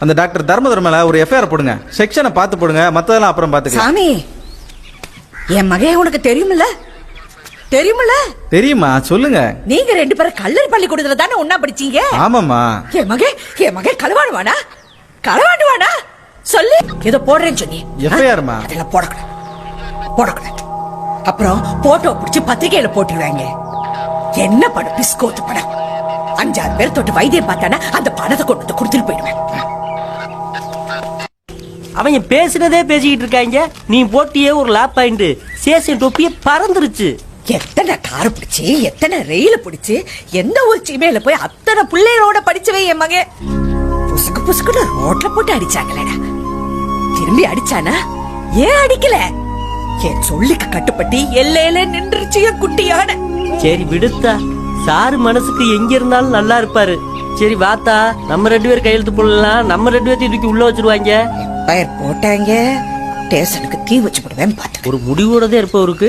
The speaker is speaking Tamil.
அந்த டாக்டர் தர்மதுரை மேல ஒரு எஃப்ஐஆர் போடுங்க. செக்ஷனை பார்த்து போடுங்க, மத்ததெல்லாம் அப்புறம் பார்த்துக்கலாம். சாமி, என் மகன் உனக்கு தெரியுமில்ல? தெரியுமில்ல? தெரியுமா, சொல்லுங்க. நீங்க 2 பேரும் கல்லூரி பள்ளிக்கூடத்துல தானே ஒண்ணா படிச்சீங்க? ஆமாமா. என் மகன் களவாடுவானா? களவாடுவானா? சொல்லு. ஏதோ போடுறேன்னு சொன்னி. எஃப்ஐஆர்மா? அதெல்லாம் போடக்கூடாது. அப்புறம் போட்டோ பிடிச்சி பத்திரிகையில போட்டுருவாங்க. என்ன படம்? பிஸ்கோத்து படம். 5-6 பேர் தொட்டு வைத்தியம் பார்த்தானா அந்த பணத்தை கொண்டு வந்து கொடுத்துட்டு போயிடுவேன். அவங்க பேசுனதே பேசிக்கிட்டு இருக்காங்க. நீ போட்டியே ஒரு லாப் பாயிண்ட். சேஷன் தொப்பிய பறந்துருச்சு. எத்தனை கார் பிடிச்சு, எத்தனை ரயில பிடிச்சு, எந்த ஒரு சீமையில போய் அத்தனை பிள்ளைகளோட படிச்சவே என் மகன் புசுக்குன்னு ரோட்ல போட்டு அடிச்சாங்களேடா. திரும்பி அடிச்சானா? ஏன் அடிக்கல? என் சொல்லிக்கு கட்டுப்பட்டு எல்லையில நின்றுச்சு என் குட்டியான. சரி விடுத்தா, சாரு மனசுக்கு எங்க இருந்தாலும் நல்லா இருப்பாரு. சரி வாத்தா, நம்ம 2 பேர் கையெழுத்து போடலாம். நம்ம 2 பேர்த்தையும் தூக்கி உள்ள வச்சிருவாங்க. பயிர் போட்டாங்க, ஸ்டேஷனுக்கு தீ வச்சு போடுவேன் பார்த்து. ஒரு முடிவோட தான் இருப்பவருக்கு